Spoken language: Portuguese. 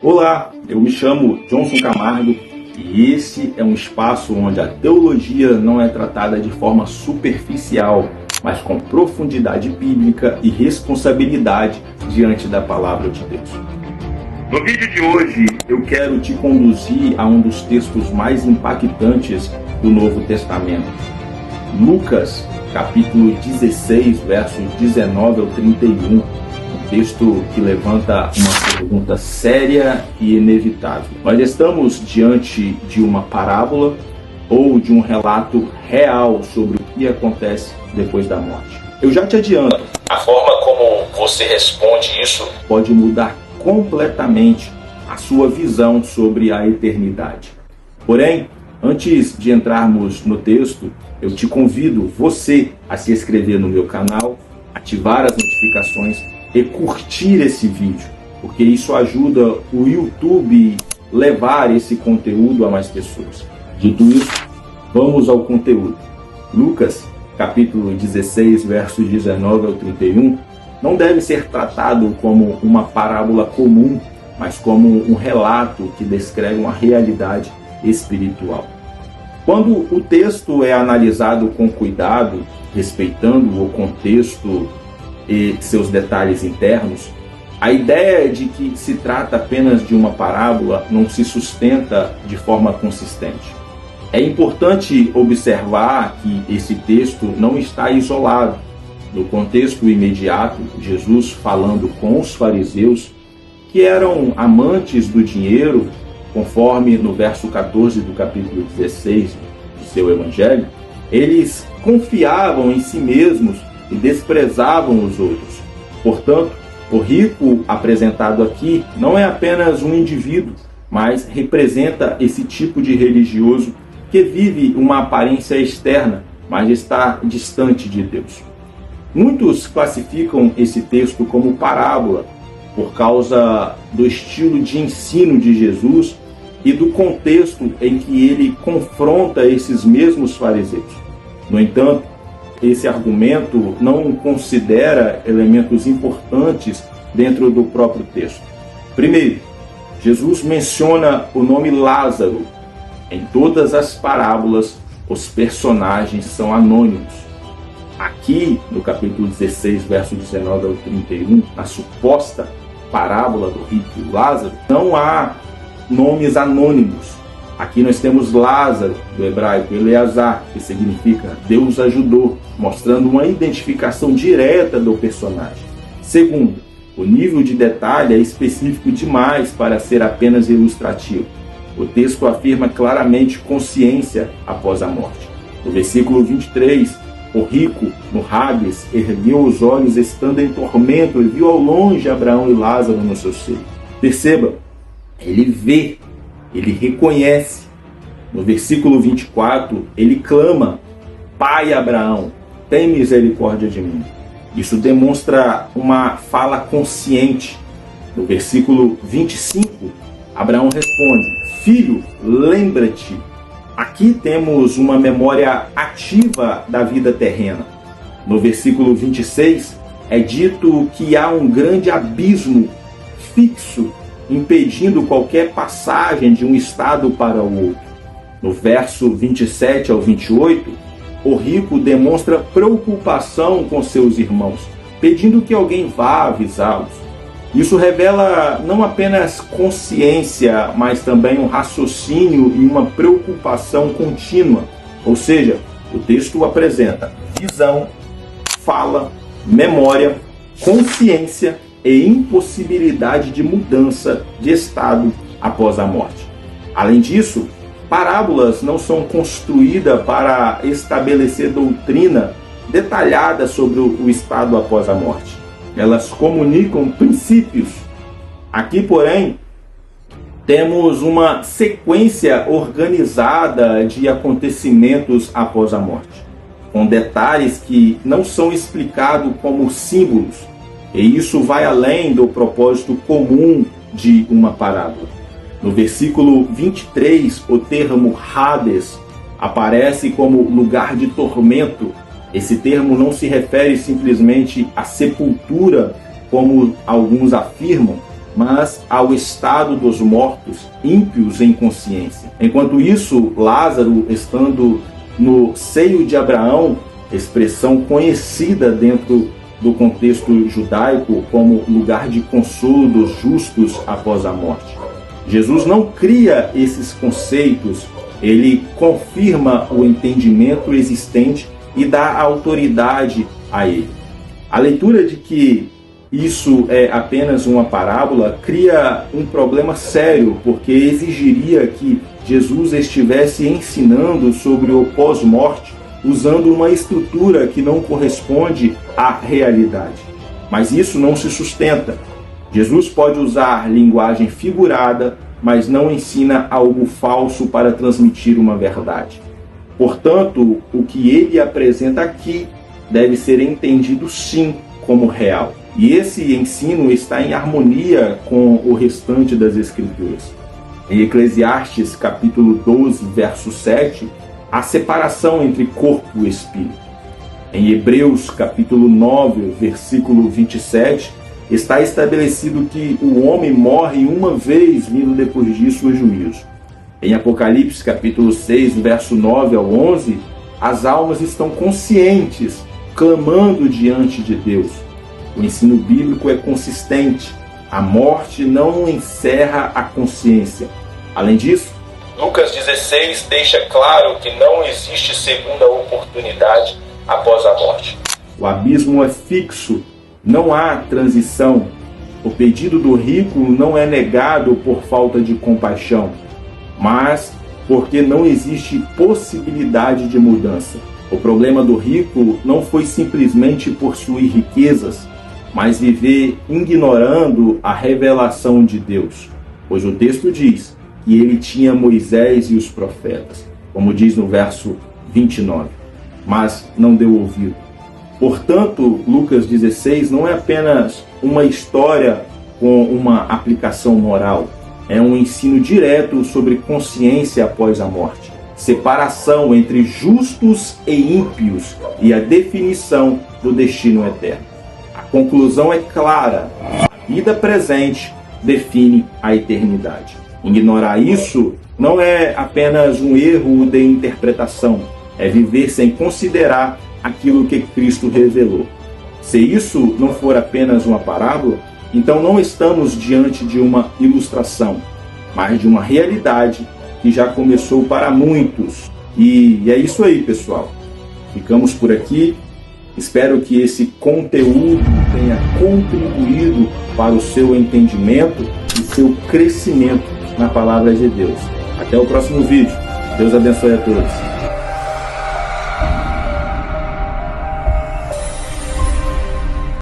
Olá, eu me chamo Johnson Camargo e esse é um espaço onde a teologia não é tratada de forma superficial, mas com profundidade bíblica e responsabilidade diante da palavra de Deus. No vídeo de hoje eu quero te conduzir a um dos textos mais impactantes do Novo Testamento. Lucas, capítulo 16, versos 19 ao 31. Texto que levanta uma pergunta séria e inevitável. Nós estamos diante de uma parábola ou de um relato real sobre o que acontece depois da morte? Eu já te adianto, a forma como você responde isso pode mudar completamente a sua visão sobre a eternidade. Porém, antes de entrarmos no texto, eu te convido você a se inscrever no meu canal, ativar as notificações e curtir esse vídeo, porque isso ajuda o YouTube levar esse conteúdo a mais pessoas. Dito isso, vamos ao conteúdo. Lucas, capítulo 16, versos 19 ao 31, não deve ser tratado como uma parábola comum, mas como um relato que descreve uma realidade espiritual. Quando o texto é analisado com cuidado, respeitando o contexto e seus detalhes internos, a ideia de que se trata apenas de uma parábola não se sustenta de forma consistente. É importante observar que esse texto não está isolado. No contexto imediato, Jesus falando com os fariseus, que eram amantes do dinheiro, conforme no verso 14 do capítulo 16 do seu evangelho, eles confiavam em si mesmos e desprezavam os outros. Portanto, o rico apresentado aqui não é apenas um indivíduo, mas representa esse tipo de religioso que vive uma aparência externa, mas está distante de Deus. Muitos classificam esse texto como parábola por causa do estilo de ensino de Jesus e do contexto em que ele confronta esses mesmos fariseus. No entanto, esse argumento não considera elementos importantes dentro do próprio texto. Primeiro, Jesus menciona o nome Lázaro. Em todas as parábolas, os personagens são anônimos. Aqui, no capítulo 16, verso 19 ao 31, na suposta parábola do rico e Lázaro, não há nomes anônimos. Aqui nós temos Lázaro, do hebraico, Eleazar, que significa Deus ajudou, mostrando uma identificação direta do personagem. Segundo, o nível de detalhe é específico demais para ser apenas ilustrativo. O texto afirma claramente consciência após a morte. No versículo 23, o rico, no Hades, ergueu os olhos estando em tormento e viu ao longe Abraão e Lázaro no seu seio. Perceba, ele vê, ele reconhece. No versículo 24, ele clama: Pai Abraão, tem misericórdia de mim. Isso demonstra uma fala consciente. No versículo 25, Abraão responde: Filho, lembra-te. Aqui temos uma memória ativa da vida terrena. No versículo 26, é dito que há um grande abismo fixo impedindo qualquer passagem de um estado para o outro. No verso 27 ao 28, o rico demonstra preocupação com seus irmãos, pedindo que alguém vá avisá-los. Isso revela não apenas consciência, mas também um raciocínio e uma preocupação contínua. Ou seja, o texto apresenta visão, fala, memória, consciência e impossibilidade de mudança de estado após a morte. Além disso, parábolas não são construídas para estabelecer doutrina detalhada sobre o estado após a morte. Elas comunicam princípios. Aqui, porém, temos uma sequência organizada de acontecimentos após a morte, com detalhes que não são explicados como símbolos. E isso vai além do propósito comum de uma parábola. No versículo 23, o termo Hades aparece como lugar de tormento. Esse termo não se refere simplesmente à sepultura, como alguns afirmam, mas ao estado dos mortos, ímpios em consciência. Enquanto isso, Lázaro, estando no seio de Abraão, expressão conhecida dentro do contexto judaico como lugar de consolo dos justos após a morte. Jesus não cria esses conceitos, ele confirma o entendimento existente e dá autoridade a ele. A leitura de que isso é apenas uma parábola cria um problema sério, porque exigiria que Jesus estivesse ensinando sobre o pós-morte usando uma estrutura que não corresponde à realidade. Mas isso não se sustenta. Jesus pode usar linguagem figurada, mas não ensina algo falso para transmitir uma verdade. Portanto, o que ele apresenta aqui deve ser entendido sim como real. E esse ensino está em harmonia com o restante das Escrituras. Em Eclesiastes, capítulo 12, verso 7, há separação entre corpo e espírito. Em Hebreus, capítulo 9, versículo 27, está estabelecido que o homem morre uma vez, vindo depois disso o juízo. Em Apocalipse, capítulo 6, verso 9 ao 11, as almas estão conscientes, clamando diante de Deus. O ensino bíblico é consistente. A morte não encerra a consciência. Além disso, Lucas 16 deixa claro que não existe segunda oportunidade após a morte. O abismo é fixo, não há transição. O pedido do rico não é negado por falta de compaixão, mas porque não existe possibilidade de mudança. O problema do rico não foi simplesmente possuir riquezas, mas viver ignorando a revelação de Deus. Pois o texto diz que ele tinha Moisés e os profetas, como diz no verso 29, mas não deu ouvido. Portanto, Lucas 16 não é apenas uma história com uma aplicação moral, é um ensino direto sobre consciência após a morte, separação entre justos e ímpios e a definição do destino eterno. A conclusão é clara: a vida presente define a eternidade. Ignorar isso não é apenas um erro de interpretação, é viver sem considerar aquilo que Cristo revelou. Se isso não for apenas uma parábola, então não estamos diante de uma ilustração, mas de uma realidade que já começou para muitos. E é isso aí, pessoal. Ficamos por aqui. Espero que esse conteúdo tenha contribuído para o seu entendimento e seu crescimento na palavra de Deus. Até o próximo vídeo. Deus abençoe a todos.